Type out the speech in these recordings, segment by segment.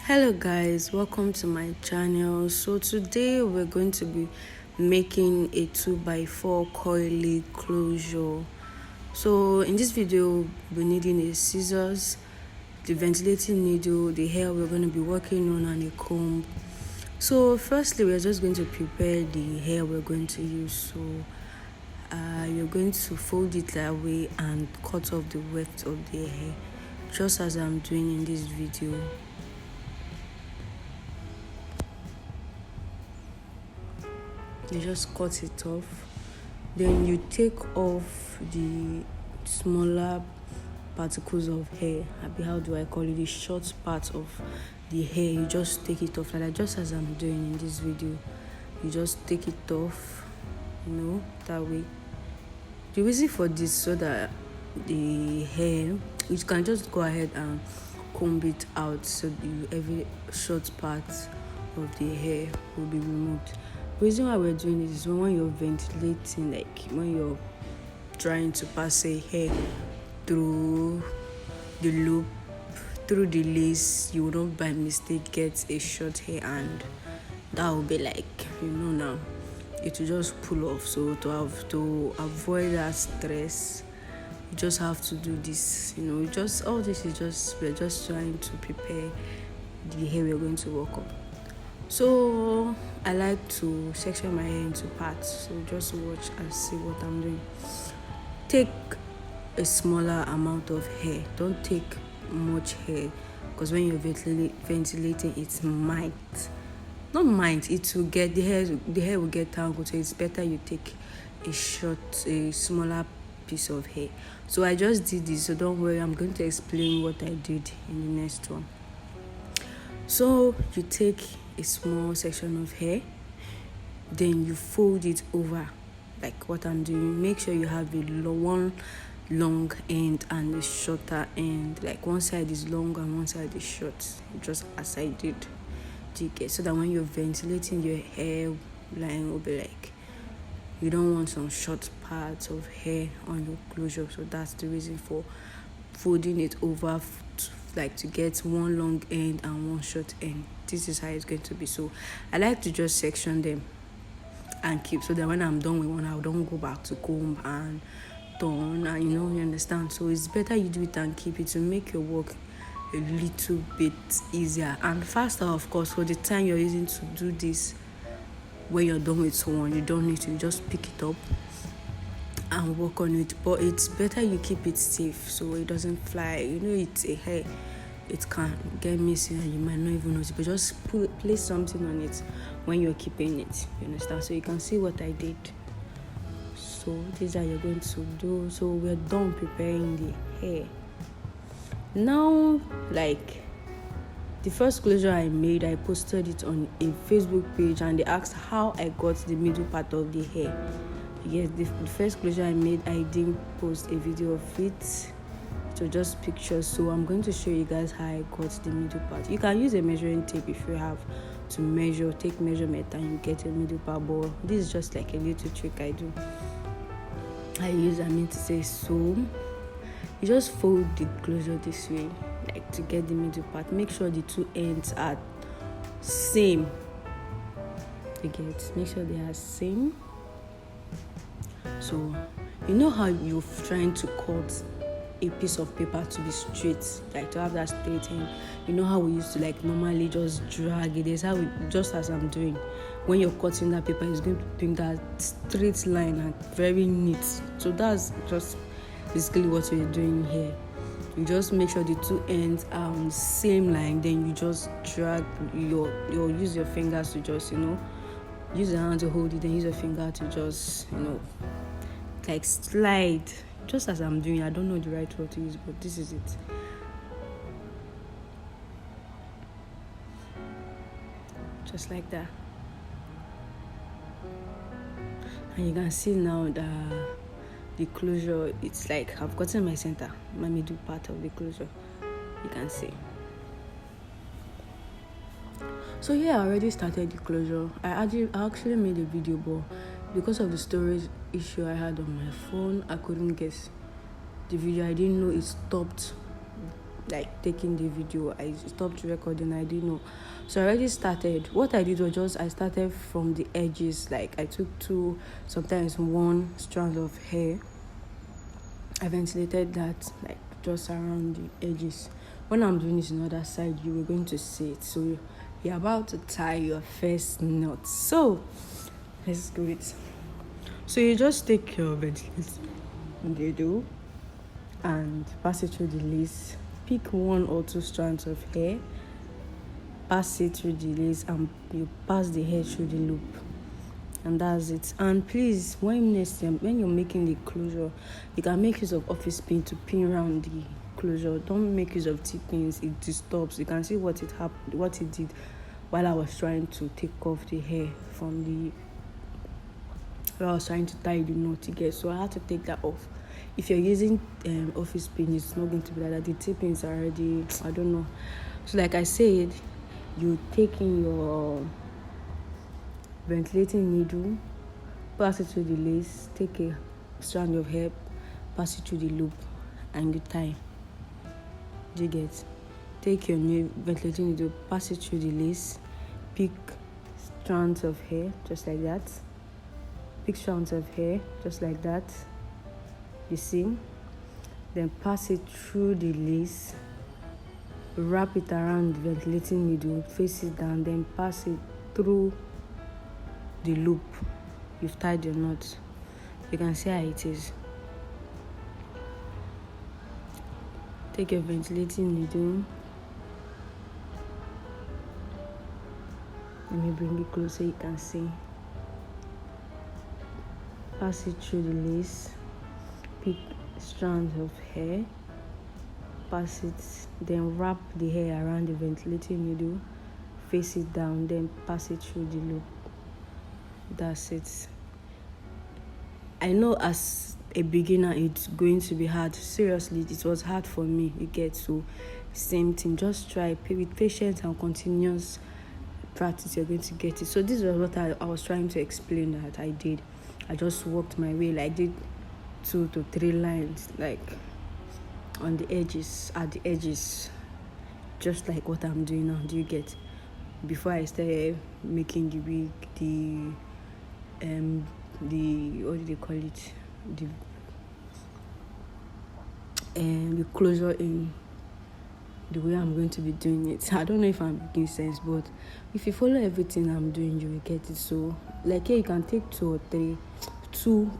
Hello guys, welcome to my channel. So today we're going to be making a 2x4 coily closure. So in this video we're needing a scissors, the ventilating needle, the hair we're going to be working on, and a comb. So firstly we're just going to prepare the hair we're going to use. So you're going to fold it that way and cut off the width of the hair, just as I'm doing in this video. You just cut it off, then you take off the smaller particles of hair. How do I call it? The short part of the hair. You just take it off like that, just as I'm doing in this video. You just take it off, that way. The reason for this, so that the hair, you can just go ahead and comb it out, so every short part of the hair will be removed. The reason why we're doing this is when you're ventilating, like when you're trying to pass a hair through the loop, through the lace, you will not by mistake get a short hair, and that will be like, now it will just pull off. So to avoid that stress, you just have to do this. Just all this is just, we're just trying to prepare the hair we're going to work on. So I like to section my hair into parts, so just watch and see what I'm doing. Take a smaller amount of hair, don't take much hair, because when you're ventilating, it will get, the hair will get tangled. So it's better you take a smaller piece of hair. So I just did this, so don't worry, I'm going to explain what I did in the next one. So you take a small section of hair, then you fold it over like what I'm doing. Make sure you have one long end and a shorter end, like one side is long and one side is short, just as I did. So that when you're ventilating, your hair line will be like, you don't want some short parts of hair on your closure. So that's the reason for folding it over, to get one long end and one short end. This is how it's going to be. So I like to just section them and keep, so that when I'm done with one, I don't go back to comb and turn, and you understand. So it's better you do it and keep it, to make your work a little bit easier and faster, of course. For the time you're using to do this, when you're done with one, you don't need to, just pick it up and work on it. But it's better you keep it safe, so it doesn't fly. It's a hair, it can get missing and you might not even notice, but just place something on it when you're keeping it, you understand. So you can see what I did. So these are you're going to do. So we're done preparing the hair. Now, the first closure I made, I posted it on a Facebook page, and they asked how I got the middle part of the hair. Yes, the first closure I made, I didn't post a video of it, so just pictures. So I'm going to show you guys how I got the middle part. You can use a measuring tape if you have to take measurement and you get a middle part, but this is just like a little trick I do. So you just fold the closure this way, to get the middle part. Make sure the two ends are same. Make sure they are same. So how you're trying to cut a piece of paper to be straight, to have that straight end. How we used to normally just drag it. That's how just as I'm doing. When you're cutting that paper, it's going to bring that straight line and very neat. So that's just basically what we're doing here. You just make sure the two ends are on the same line, then you just drag use your fingers to just use your hand to hold it, then use your finger to just slide, just as I'm doing. I don't know the right word to use, but this is it. Just like that. And you can see now that the closure, it's I've gotten my center, my middle part of the closure. You can see. So I already started the closure. I actually made a video, but because of the storage issue I had on my phone, I couldn't get the video. I didn't know it stopped like taking the video. I stopped recording. I didn't know, so I already started. What I did was just I started from the edges. Like I took two, sometimes one strand of hair. I ventilated that like just around the edges. When I'm doing this on the other side, you were going to see it. So you're about to tie your first knot. So let's do it. So you just take your ventilator needle and pass it through the lace. Pick one or two strands of hair, pass it through the lace, and you pass the hair through the loop. And that's it. And please, when you're making the closure, you can make use of office pin to pin around the closure. Don't make use of T-pins. It disturbs. You can see what it did while I was trying to take off the hair from the where I was trying to tie the knot together. So I had to take that off. If you're using office pin, it's not going to be like that. The T-pins are already, I don't know. So like I said, you take in your ventilating needle, pass it through the lace, take a strand of hair, pass it through the loop, and you tie. Do you get? Take your new ventilating needle, pass it through the lace, pick strands of hair, just like that. Pick strands of hair, just like that. You see? Then pass it through the lace, wrap it around the ventilating needle, face it down, then pass it through the loop. You've tied your knot. You can see how it is. Take your ventilating needle. Let me bring it closer so you can see. Pass it through the lace. Pick strands of hair. Pass it, then wrap the hair around the ventilating needle. Face it down, then pass it through the loop. That's it. I know as a beginner it's going to be hard. Seriously, it was hard for me. You get, so same thing. Just try with patience and continuous practice. You're going to get it. So this was what I was trying to explain that I did. I just worked my way. Like I did 2 to 3 lines, like on the edges, at the edges, just like what I'm doing now. Do you get? Before I started making the wig, the what do they call it, the closure in the way I'm going to be doing it. I don't know if I'm making sense, but if you follow everything I'm doing, you will get it. So like here, you can take 2 or 3, you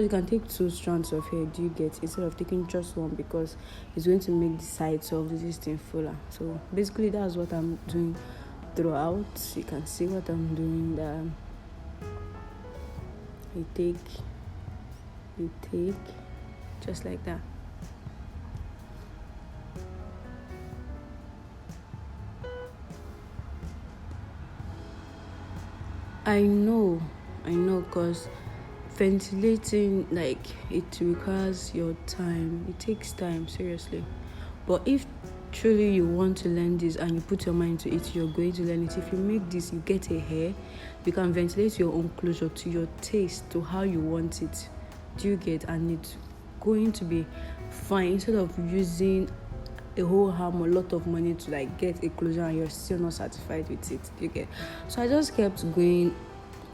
can take 2 strands of hair. Do you get, instead of taking just one, because it's going to make the sides of this thing fuller. So basically that's what I'm doing throughout. You can see what I'm doing. That you take just like that. I know because ventilating, like, it requires your time. It takes time, seriously. But if truly you want to learn this and you put your mind to it, you're going to learn it. If you make this, you get a hair, you can ventilate your own closure to your taste, to how you want it. Do you get? And it's going to be fine, instead of using a whole a lot of money to like get a closure and you're still not satisfied with it. Do you get? So I just kept going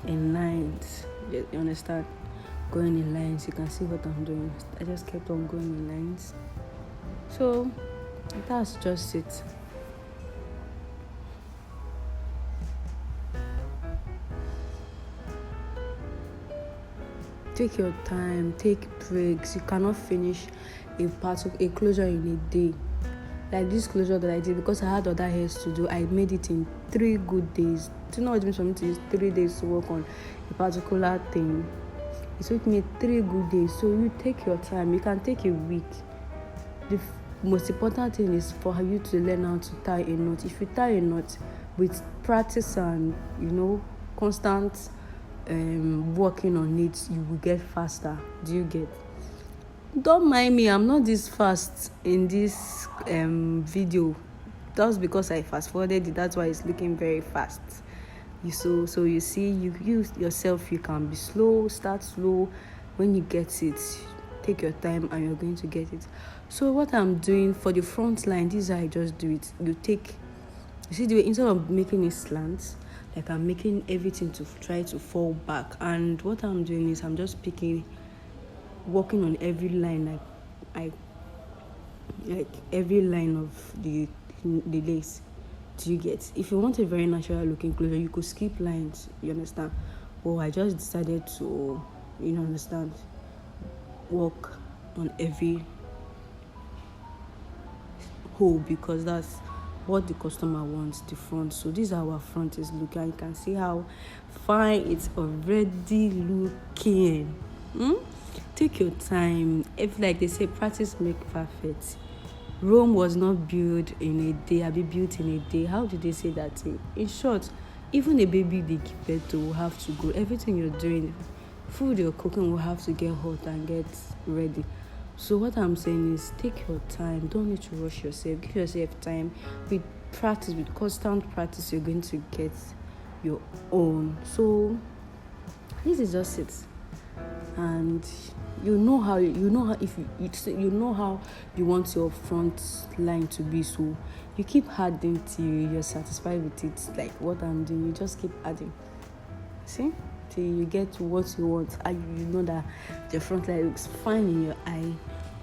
in lines. You understand? Going in lines. You can see what I'm doing. I just kept on going in lines. So that's just it. Take your time, take breaks. You cannot finish a closure in a day. Like this closure that I did, because I had other hairs to do, I made it in 3 good days. Do you know what it means for me to use 3 days to work on a particular thing? It took me 3 good days. So you take your time. You can take a week. The most important thing is for you to learn how to tie a knot. If you tie a knot with practice and constant working on it, you will get faster. Do you get? Don't mind me, I'm not this fast in this video. That's because I fast forwarded it. That's why it's looking very fast. So you see, you yourself, you can be slow, start slow. When you get it, take your time and you're going to get it. So what I'm doing for the front line, this is how I just do it. You see the way, instead of making it slant, like I'm making everything to try to fall back. And what I'm doing is I'm just working on every line, like every line of the lace. Do you get? If you want a very natural looking closure, you could skip lines. You understand? But I just decided to, understand, work on every hole because that's what the customer wants, the front. So this is how our front is looking. You can see how fine it's already looking. Take your time. If, like they say, practice make perfect. Rome was not built in a day. I'll be built in a day. How did they say that thing? In short, even a baby they give birth to will have to grow. Everything you're doing, food you're cooking will have to get hot and get ready. So what I'm saying is take your time. Don't need to rush yourself. Give yourself time. With practice, with constant practice, you're going to get your own. So this is just it. And you know how if you know how you want your front line to be, so you keep adding till you're satisfied with it. Like what I'm doing, you just keep adding, see, till you get to what you want, and you know that the front line looks fine in your eye.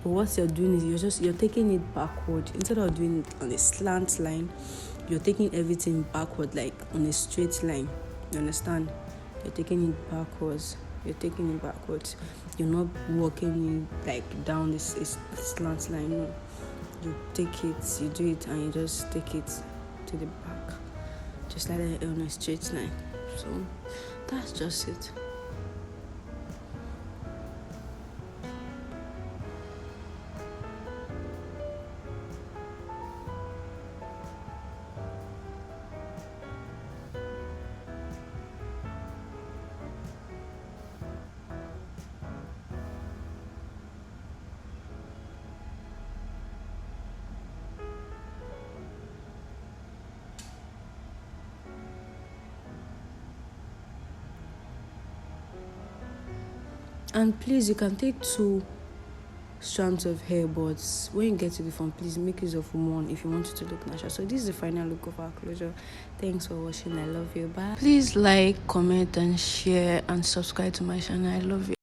But what you're doing is you're taking it backward. Instead of doing it on a slant line, you're taking everything backward, like on a straight line. You understand? You're taking it backwards. You're not walking it like down this slant line. No, you take it, you do it, and you just take it to the back, just like that on a straight line. So that's just it. And please, you can take 2 strands of hair, but when you get to the front, please make use of one if you want it to look natural. So this is the final look of our closure. Thanks for watching. I love you. Bye. Please like, comment, and share, and subscribe to my channel. I love you.